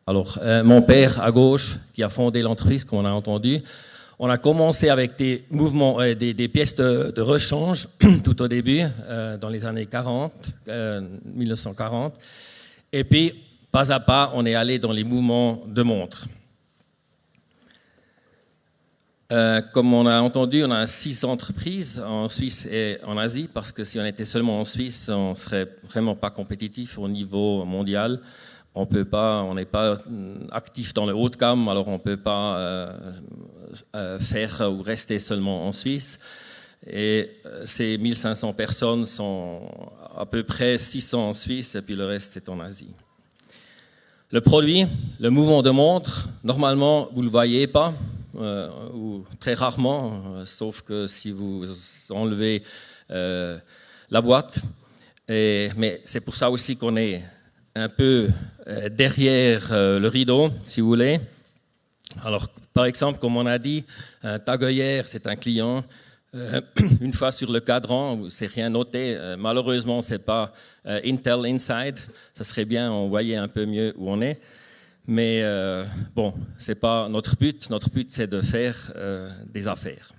Alors, mon père à gauche, qui a fondé l'entreprise, qu'on a entendu, on a commencé avec des mouvements, des pièces de rechange tout au début, dans les années 40, 1940. Et puis, pas à pas, on est allé dans les mouvements de montres. Comme on a entendu, on a 6 entreprises en Suisse et en Asie, parce que si on était seulement en Suisse, on ne serait vraiment pas compétitif au niveau mondial. On n'est pas actif dans le haut de gamme, alors on ne peut pas faire ou rester seulement en Suisse. Et ces 1500 personnes sont à peu près 600 en Suisse, et puis le reste, c'est en Asie. Le produit, le mouvement de montre, normalement, vous ne le voyez pas, ou très rarement, sauf que si vous enlevez la boîte. Mais c'est pour ça aussi qu'on est un peu derrière le rideau, si vous voulez. Alors, par exemple, comme on a dit, un taguillère, c'est un client. Une fois sur le cadran, c'est rien noté. Malheureusement, c'est pas Intel Inside. Ça serait bien, on voyait un peu mieux où on est. Mais bon, c'est pas notre but. Notre but, c'est de faire des affaires.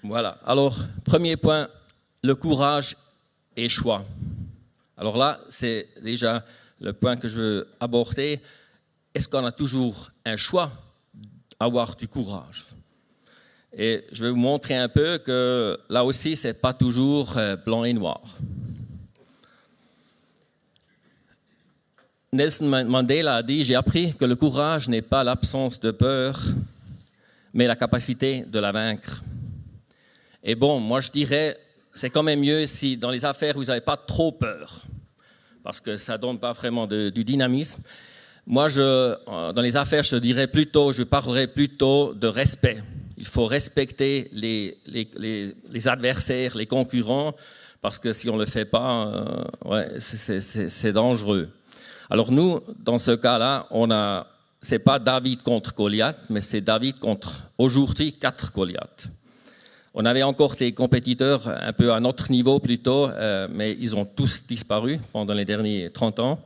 Voilà. Alors, premier point, le courage et choix. Alors là, c'est déjà le point que je veux aborder. Est-ce qu'on a toujours un choix d'avoir du courage? Et je vais vous montrer un peu que là aussi, ce n'est pas toujours blanc et noir. Nelson Mandela a dit « J'ai appris que le courage n'est pas l'absence de peur, mais la capacité de la vaincre. » Et bon, moi je dirais, c'est quand même mieux si dans les affaires, vous n'avez pas trop peur, parce que ça ne donne pas vraiment du dynamisme. Moi, dans les affaires, je parlerai plutôt de respect. Il faut respecter les adversaires, les concurrents, parce que si on ne le fait pas, c'est dangereux. Alors nous, dans ce cas-là, c'est pas David contre Goliath, mais c'est David contre, aujourd'hui, 4 Goliaths. On avait encore des compétiteurs un peu à notre niveau plutôt, mais ils ont tous disparu pendant les derniers 30 ans.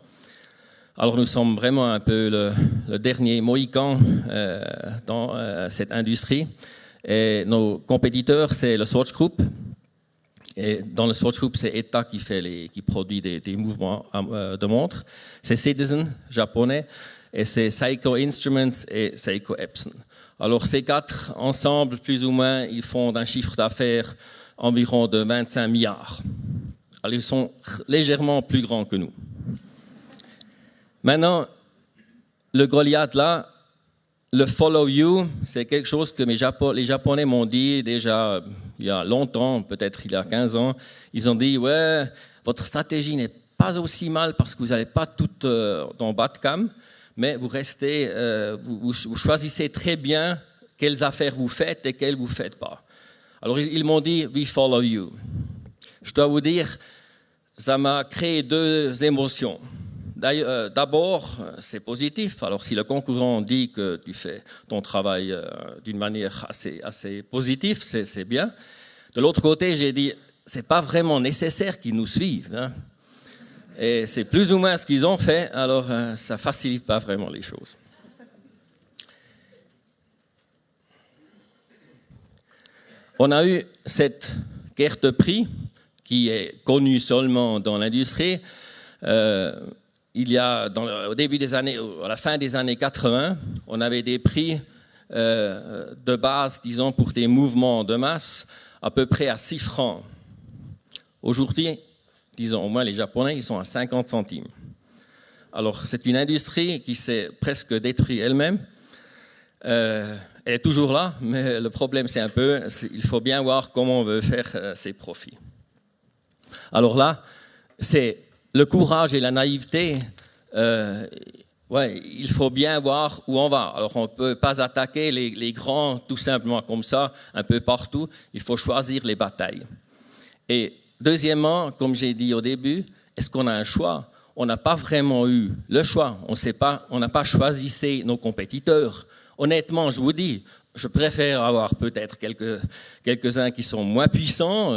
Alors nous sommes vraiment un peu le dernier mohican dans cette industrie. Et nos compétiteurs, c'est le Swatch Group. Et dans le Swatch Group, c'est ETA qui produit des mouvements de montres. C'est Citizen, japonais, et c'est Seiko Instruments et Seiko Epson. Alors ces 4 ensemble, plus ou moins, ils font un chiffre d'affaires environ de 25 milliards. Alors ils sont légèrement plus grands que nous. Maintenant, le Goliath là, le follow you, c'est quelque chose que les Japonais m'ont dit déjà il y a longtemps, peut-être il y a 15 ans. Ils ont dit, ouais, votre stratégie n'est pas aussi mal parce que vous n'allez pas tout dans bas de gamme, mais vous restez, vous choisissez très bien quelles affaires vous faites et quelles vous ne faites pas. Alors ils m'ont dit, we follow you. Je dois vous dire, ça m'a créé 2 émotions. D'abord, c'est positif. Alors, si le concurrent dit que tu fais ton travail d'une manière assez positive, c'est bien. De l'autre côté, j'ai dit, c'est pas vraiment nécessaire qu'ils nous suivent. Hein. Et c'est plus ou moins ce qu'ils ont fait, alors ça facilite pas vraiment les choses. On a eu cette guerre de prix qui est connue seulement dans l'industrie. Il y a, au début des années, à la fin des années 80, on avait des prix de base, disons, pour des mouvements de masse, à peu près à 6 francs. Aujourd'hui, disons, au moins les Japonais, ils sont à 50 centimes. Alors, c'est une industrie qui s'est presque détruite elle-même. Elle est toujours là, mais le problème, c'est il faut bien voir comment on veut faire ses profits. Alors là, c'est le courage et la naïveté, il faut bien voir où on va. Alors, on ne peut pas attaquer les grands tout simplement comme ça, un peu partout. Il faut choisir les batailles. Et deuxièmement, comme j'ai dit au début, est-ce qu'on a un choix? On n'a pas vraiment eu le choix. On n'a pas choisi nos compétiteurs. Honnêtement, je vous dis, je préfère avoir peut-être quelques-uns qui sont moins puissants,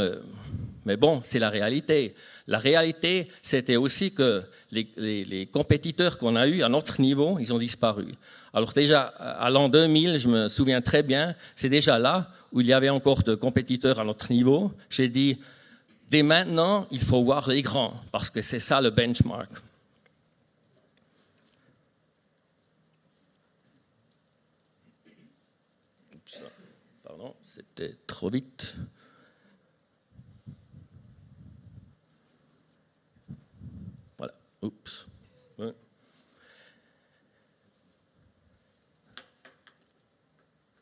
Mais bon, c'est la réalité. La réalité, c'était aussi que les compétiteurs qu'on a eus à notre niveau, ils ont disparu. Alors déjà, à l'an 2000, je me souviens très bien, c'est déjà là où il y avait encore de compétiteurs à notre niveau. J'ai dit, dès maintenant, il faut voir les grands, parce que c'est ça le benchmark. Oups, pardon, c'était trop vite. Voilà, oups. Ouais.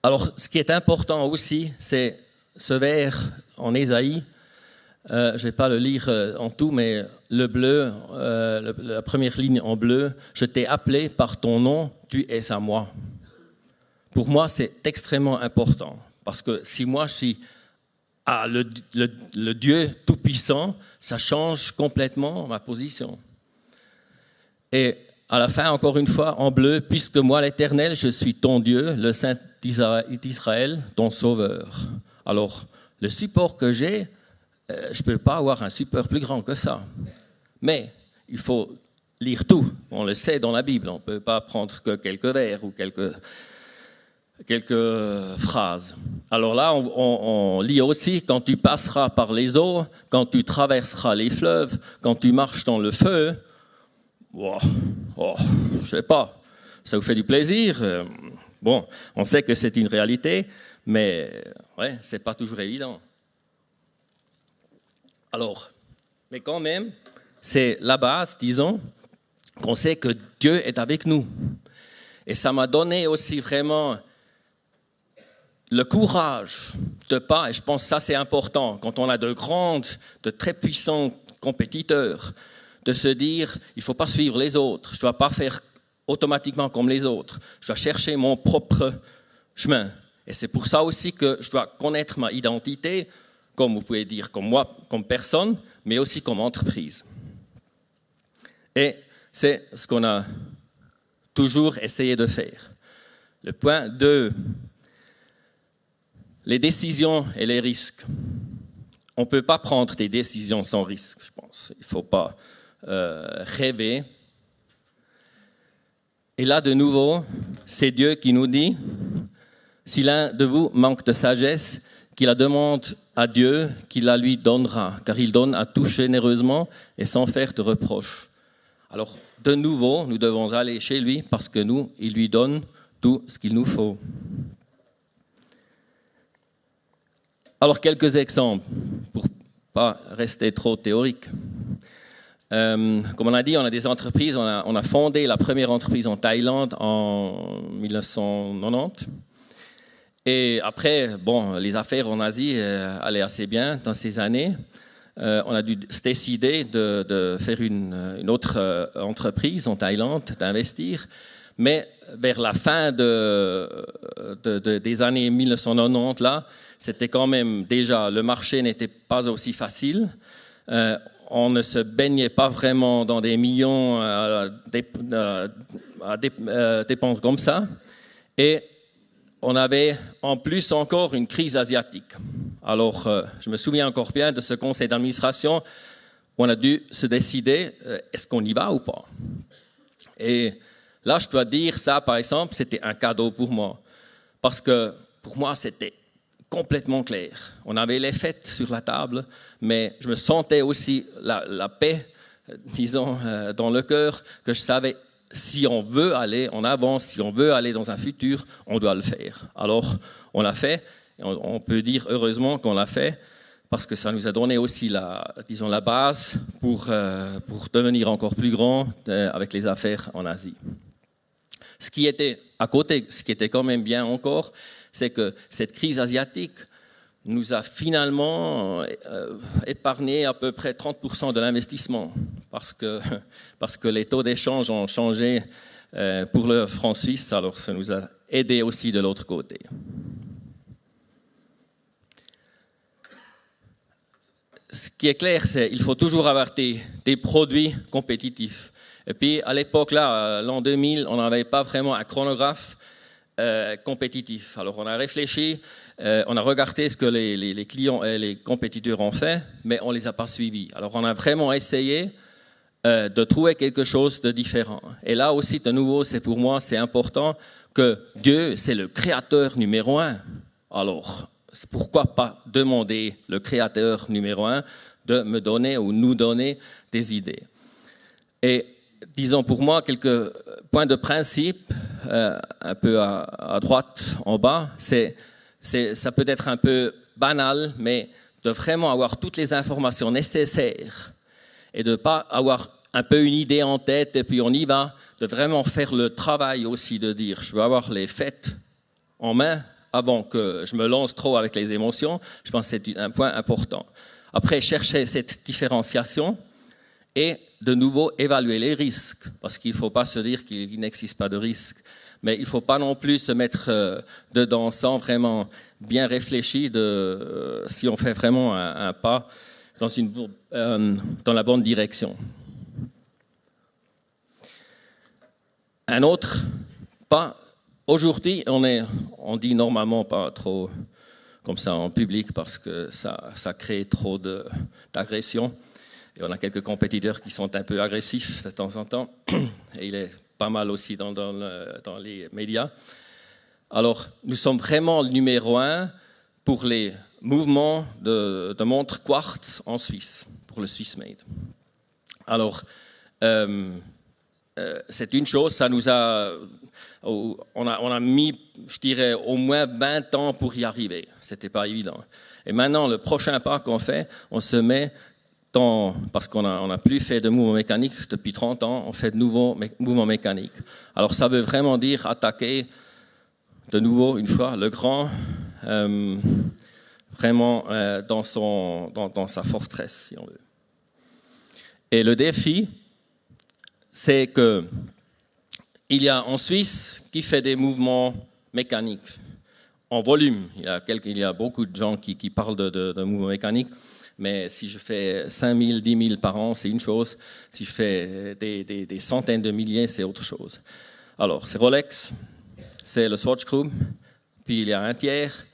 Alors, ce qui est important aussi, c'est ce vers en Ésaïe. Je ne vais pas le lire en tout, mais le bleu, la première ligne en bleu, « Je t'ai appelé par ton nom, tu es à moi ». Pour moi, c'est extrêmement important, parce que si moi je suis le Dieu Tout-Puissant, ça change complètement ma position. Et à la fin, encore une fois, en bleu, « Puisque moi, l'Éternel, je suis ton Dieu, le Saint d'Israël, ton Sauveur ». Alors, le support que j'ai, je ne peux pas avoir un support plus grand que ça. Mais il faut lire tout. On le sait dans la Bible. On ne peut pas prendre que quelques vers ou quelques phrases. Alors là, on lit aussi « Quand tu passeras par les eaux, quand tu traverseras les fleuves, quand tu marches dans le feu », je ne sais pas, ça vous fait du plaisir. Bon, on sait que c'est une réalité, mais ouais, ce n'est pas toujours évident. Alors, mais quand même, c'est la base, disons, qu'on sait que Dieu est avec nous. Et ça m'a donné aussi vraiment le courage de pas, et je pense que ça c'est important, quand on a de très puissants compétiteurs, de se dire, il ne faut pas suivre les autres, je ne dois pas faire automatiquement comme les autres, je dois chercher mon propre chemin. Et c'est pour ça aussi que je dois connaître ma identité, comme vous pouvez dire, comme moi, comme personne, mais aussi comme entreprise. Et c'est ce qu'on a toujours essayé de faire. Le point 2, les décisions et les risques. On ne peut pas prendre des décisions sans risque, je pense. Il ne faut pas rêver. Et là, de nouveau, c'est Dieu qui nous dit, si l'un de vous manque de sagesse, qu'il la demande à Dieu, qu'il la lui donnera, car il donne à tous généreusement et sans faire de reproches. Alors, de nouveau, nous devons aller chez lui parce que nous, il lui donne tout ce qu'il nous faut. Alors, quelques exemples, pour ne pas rester trop théorique. Comme on a dit, on a des entreprises, on a fondé la première entreprise en Thaïlande en 1990. Et après, bon, les affaires en Asie allaient assez bien dans ces années. On a dû se décider de faire une autre entreprise en Thaïlande, d'investir. Mais vers la fin des années 1990, là, c'était quand même déjà, le marché n'était pas aussi facile. On ne se baignait pas vraiment dans des millions à dépendre comme ça. Et on avait en plus encore une crise asiatique. Alors, je me souviens encore bien de ce conseil d'administration où on a dû se décider, est-ce qu'on y va ou pas? Et là, je dois dire ça, par exemple, c'était un cadeau pour moi. Parce que pour moi, c'était complètement clair. On avait les faits sur la table, mais je me sentais aussi la paix, disons, dans le cœur, que je savais, si on veut aller en avant, si on veut aller dans un futur, on doit le faire. Alors, on l'a fait, et on peut dire heureusement qu'on l'a fait, parce que ça nous a donné aussi la base pour devenir encore plus grand avec les affaires en Asie. Ce qui était à côté, ce qui était quand même bien encore, c'est que cette crise asiatique nous a finalement épargné à peu près 30% de l'investissement parce que les taux d'échange ont changé pour le franc suisse, alors ça nous a aidé aussi de l'autre côté. Ce qui est clair, c'est qu'il faut toujours avoir des produits compétitifs. Et puis à l'époque, là, l'an 2000, on n'avait pas vraiment un chronographe compétitif. Alors on a réfléchi, on a regardé ce que les clients et les compétiteurs ont fait, mais on ne les a pas suivis. Alors on a vraiment essayé de trouver quelque chose de différent. Et là aussi, de nouveau, pour moi, c'est important que Dieu, c'est le créateur numéro 1. Alors, pourquoi pas demander le créateur numéro 1 de me donner ou nous donner des idées. Et disons pour moi, quelques points de principe, un peu à droite, en bas, ça peut être un peu banal, mais de vraiment avoir toutes les informations nécessaires et de ne pas avoir un peu une idée en tête et puis on y va, de vraiment faire le travail aussi, de dire je veux avoir les faits en main avant que je me lance trop avec les émotions. Je pense que c'est un point important. Après, chercher cette différenciation et de nouveau évaluer les risques, parce qu'il ne faut pas se dire qu'il n'existe pas de risque. Mais il ne faut pas non plus se mettre dedans sans vraiment bien réfléchir si on fait vraiment un pas dans la bonne direction. Un autre pas, aujourd'hui, on dit normalement pas trop comme ça en public parce que ça crée trop d'agression. Et on a quelques compétiteurs qui sont un peu agressifs de temps en temps. Et il est pas mal aussi dans les médias. Alors, nous sommes vraiment le numéro 1 pour les mouvements de montres quartz en Suisse, pour le Swiss Made. Alors, c'est une chose, ça nous on a mis, je dirais, au moins 20 ans pour y arriver. C'était pas évident. Et maintenant, le prochain pas qu'on fait, on se met parce qu'on n'a plus fait de mouvements mécaniques depuis 30 ans, on fait de nouveaux mouvements mécaniques. Alors ça veut vraiment dire attaquer de nouveau, une fois, le grand, vraiment dans sa forteresse, si on veut. Et le défi, c'est qu'il y a en Suisse qui fait des mouvements mécaniques en volume. Il y a beaucoup de gens qui parlent de mouvements mécaniques. Mais si je fais 5 000, 10 000 par an, c'est une chose. Si je fais des centaines de milliers, c'est autre chose. Alors, c'est Rolex, c'est le Swatch Group, puis il y a un tiers,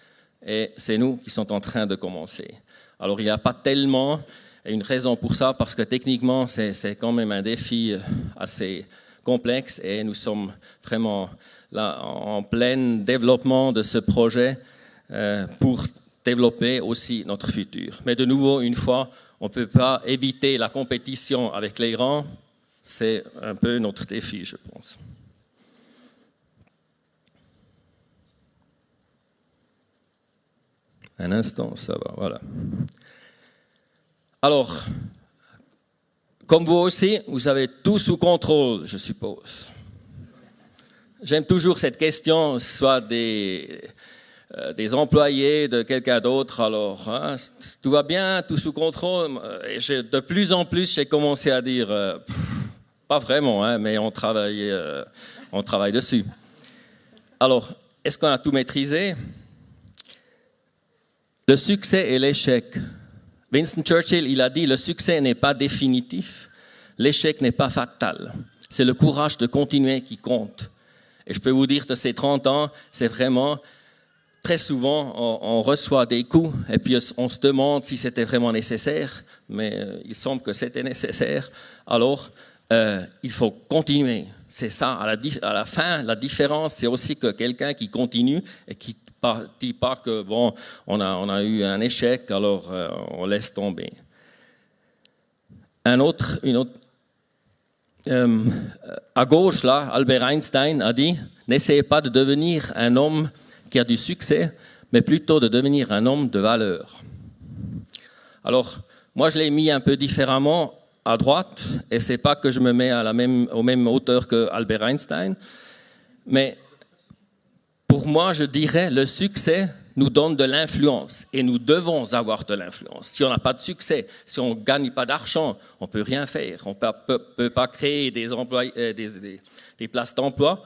et c'est nous qui sommes en train de commencer. Alors, il n'y a pas tellement une raison pour ça, parce que techniquement, c'est quand même un défi assez complexe, et nous sommes vraiment là en plein développement de ce projet pour développer aussi notre futur. Mais de nouveau, une fois, on ne peut pas éviter la compétition avec les grands. C'est un peu notre défi, je pense. Un instant, ça va, voilà. Alors, comme vous aussi, vous avez tout sous contrôle, je suppose. J'aime toujours cette question, soit des employés de quelqu'un d'autre, alors tout va bien, tout sous contrôle. Et de plus en plus, j'ai commencé à dire, pas vraiment, mais on travaille dessus. Alors, est-ce qu'on a tout maîtrisé? Le succès et l'échec. Winston Churchill, il a dit, le succès n'est pas définitif, l'échec n'est pas fatal. C'est le courage de continuer qui compte. Et je peux vous dire que ces 30 ans, c'est vraiment... Très souvent, on reçoit des coups et puis on se demande si c'était vraiment nécessaire, mais il semble que c'était nécessaire. Alors, il faut continuer. C'est ça, à la fin, la différence, c'est aussi que quelqu'un qui continue et qui ne dit pas que, bon, on a eu un échec, alors on laisse tomber. À gauche, là, Albert Einstein a dit « N'essayez pas de devenir un homme qui a du succès, mais plutôt de devenir un homme de valeur. » Alors, moi, je l'ai mis un peu différemment à droite, et c'est pas que je me mets aux mêmes hauteurs que Albert Einstein, mais pour moi, je dirais, le succès nous donne de l'influence, et nous devons avoir de l'influence. Si on n'a pas de succès, si on ne gagne pas d'argent, on ne peut rien faire, on ne peut pas créer des places d'emploi.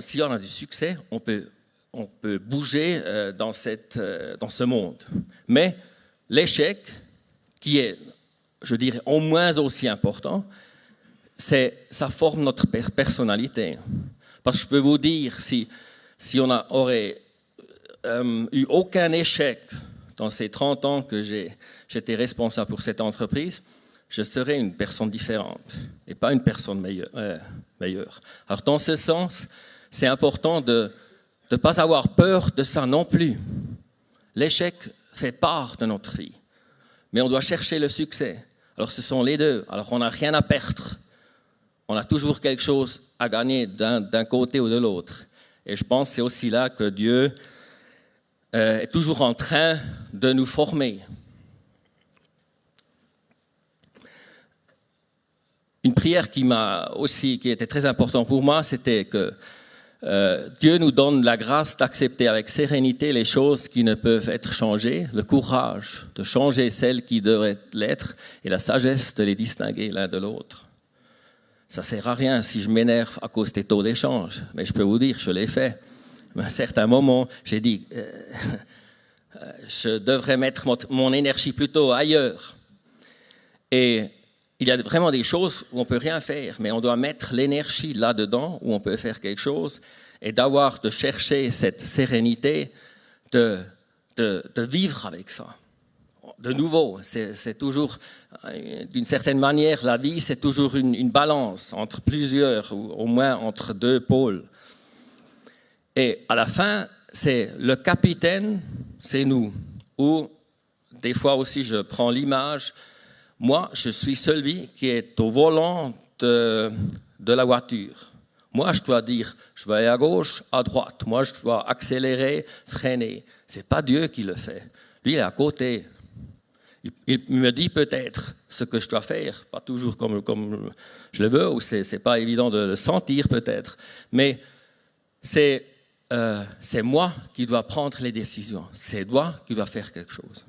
Si on a du succès, on peut bouger dans ce monde. Mais l'échec, qui est, je dirais, au moins aussi important, ça forme notre personnalité. Parce que je peux vous dire, si si on aurait eu aucun échec dans ces 30 ans que j'étais responsable pour cette entreprise, je serais une personne différente et pas une personne meilleure. Alors dans ce sens, c'est important de ne pas avoir peur de ça non plus. L'échec fait part de notre vie, mais on doit chercher le succès. Alors ce sont les deux. Alors on n'a rien à perdre. On a toujours quelque chose à gagner d'un côté ou de l'autre. Et je pense que c'est aussi là que Dieu est toujours en train de nous former. Une prière qui était très importante pour moi, c'était que Dieu nous donne la grâce d'accepter avec sérénité les choses qui ne peuvent être changées, le courage de changer celles qui devraient l'être et la sagesse de les distinguer l'un de l'autre. Ça ne sert à rien si je m'énerve à cause des taux d'échange, mais je peux vous dire, je l'ai fait. À un certain moment, j'ai dit, je devrais mettre mon énergie plutôt ailleurs. Et il y a vraiment des choses où on ne peut rien faire, mais on doit mettre l'énergie là-dedans, où on peut faire quelque chose, et de chercher cette sérénité, de vivre avec ça. De nouveau, c'est toujours, d'une certaine manière, la vie, c'est toujours une balance entre plusieurs, ou au moins entre deux pôles. Et à la fin, c'est le capitaine, c'est nous. Ou des fois aussi, je prends l'image. Moi, je suis celui qui est au volant de la voiture. Moi, je dois dire, je vais aller à gauche, à droite. Moi, je dois accélérer, freiner. Ce n'est pas Dieu qui le fait. Lui, il est à côté. Il me dit peut-être ce que je dois faire, pas toujours comme je le veux, ou ce n'est pas évident de le sentir peut-être. Mais c'est moi qui dois prendre les décisions. C'est moi qui dois faire quelque chose.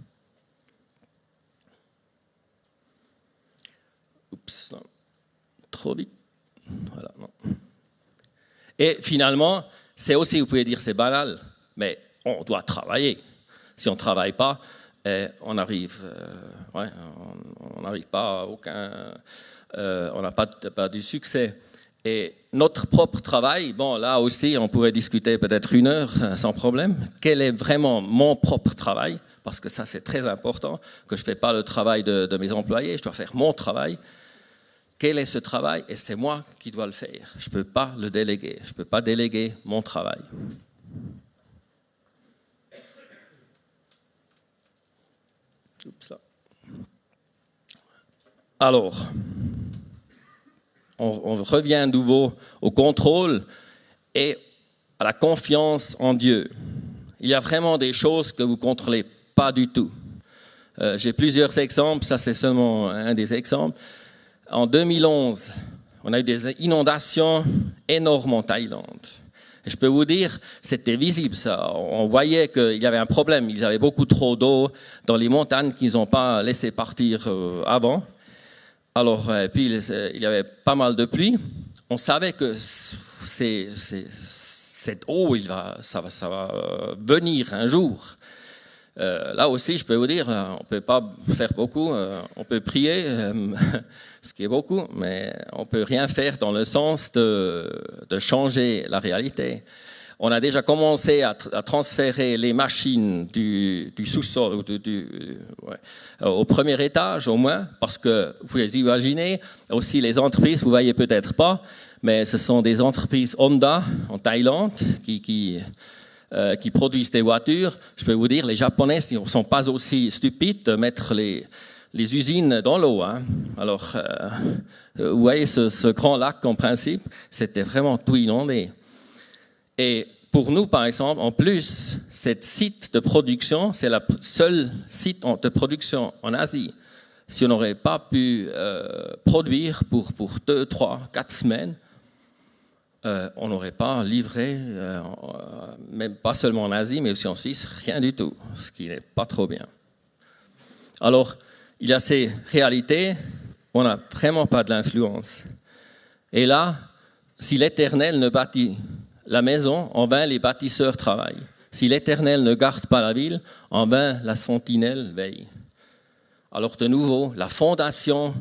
Oups, non. Trop vite. Voilà, non. Et finalement, c'est aussi, vous pouvez dire, c'est banal, mais on doit travailler. Si on ne travaille pas, on n'arrive pas à on n'a pas du succès. Et notre propre travail, bon, là aussi, on pourrait discuter peut-être 1 heure sans problème. Quel est vraiment mon propre travail? Parce que ça, c'est très important, que je ne fais pas le travail de mes employés, je dois faire mon travail. Quel est ce travail? Et c'est moi qui dois le faire. Je ne peux pas le déléguer. Je ne peux pas déléguer mon travail. Oups, là. Alors, on revient à nouveau au contrôle et à la confiance en Dieu. Il y a vraiment des choses que vous ne contrôlez pas du tout. J'ai plusieurs exemples, ça c'est seulement un des exemples. En 2011, on a eu des inondations énormes en Thaïlande. Et je peux vous dire, c'était visible ça. On voyait qu'il y avait un problème. Ils avaient beaucoup trop d'eau dans les montagnes qu'ils n'ont pas laissé partir avant. Alors, puis il y avait pas mal de pluie. On savait que cette eau, ça va venir un jour. Là aussi, je peux vous dire, on ne peut pas faire beaucoup. On peut prier, ce qui est beaucoup, mais on ne peut rien faire dans le sens de changer la réalité. On a déjà commencé à transférer les machines du sous-sol au premier étage au moins, parce que vous pouvez imaginer, aussi les entreprises, vous ne voyez peut-être pas, mais ce sont des entreprises Honda en Thaïlande qui produisent des voitures. Je peux vous dire, les Japonais ne sont pas aussi stupides de mettre les usines dans l'eau. Hein. Alors, vous voyez ce grand lac en principe, c'était vraiment tout inondé. Et pour nous, par exemple, en plus, ce site de production, c'est le seul site de production en Asie. Si on n'aurait pas pu produire pour 2, 3, 4 semaines, on n'aurait pas livré, même pas seulement en Asie, mais aussi en Suisse, rien du tout, ce qui n'est pas trop bien. Alors, il y a ces réalités, on n'a vraiment pas de l'influence. Et là, si l'Éternel ne bâtit la maison, en vain les bâtisseurs travaillent. Si l'Éternel ne garde pas la ville, en vain la sentinelle veille. Alors de nouveau, la fondation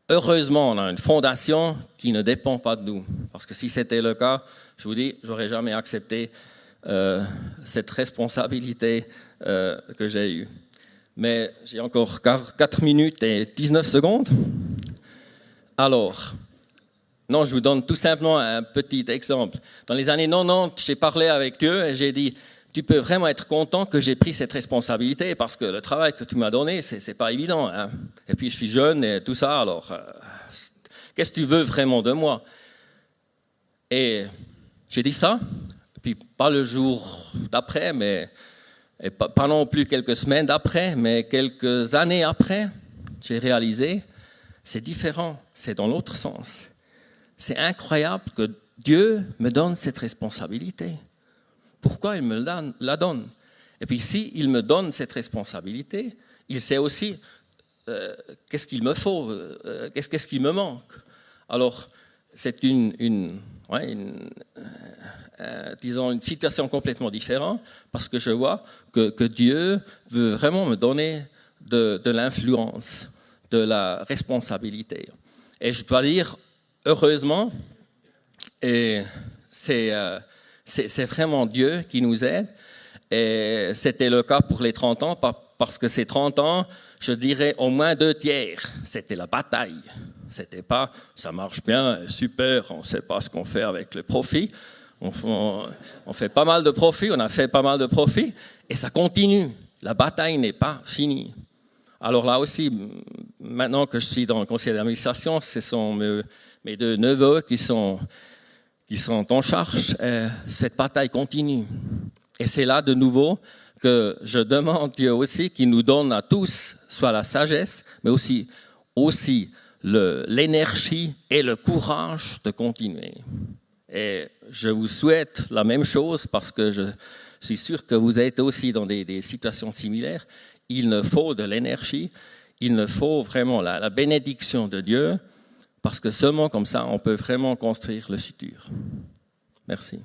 heureusement, on a une fondation qui ne dépend pas de nous. Parce que si c'était le cas, je vous dis, je n'aurais jamais accepté cette responsabilité que j'ai eue. Mais j'ai encore 4 minutes et 19 secondes. Alors, non, je vous donne tout simplement un petit exemple. Dans les années 90, j'ai parlé avec Dieu et j'ai dit, tu peux vraiment être content que j'ai pris cette responsabilité parce que le travail que tu m'as donné, c'est pas évident. Hein. Et puis je suis jeune et tout ça, alors qu'est-ce que tu veux vraiment de moi? Et j'ai dit ça, puis pas le jour d'après, et pas non plus quelques semaines d'après, mais quelques années après, j'ai réalisé, c'est différent, c'est dans l'autre sens. C'est incroyable que Dieu me donne cette responsabilité. Pourquoi il me la donne? Et puis si il me donne cette responsabilité, il sait aussi qu'est-ce qu'il me faut, qu'est-ce qui me manque. Alors c'est disons une situation complètement différente parce que je vois que Dieu veut vraiment me donner de l'influence, de la responsabilité. Et je dois dire, heureusement, et c'est vraiment Dieu qui nous aide. Et c'était le cas pour les 30 ans, parce que ces 30 ans, je dirais au moins 2/3, c'était la bataille. C'était pas, ça marche bien, super, on ne sait pas ce qu'on fait avec le profit. On fait pas mal de profit, on a fait pas mal de profit, et ça continue. La bataille n'est pas finie. Alors là aussi, maintenant que je suis dans le conseil d'administration, ce sont mes 2 neveux qui sont en charge. Cette bataille continue. Et c'est là de nouveau que je demande Dieu aussi qu'il nous donne à tous soit la sagesse, mais aussi l'énergie et le courage de continuer. Et je vous souhaite la même chose parce que je suis sûr que vous êtes aussi dans des situations similaires. Il nous faut de l'énergie, il nous faut vraiment la bénédiction de Dieu parce que seulement comme ça, on peut vraiment construire le futur. Merci.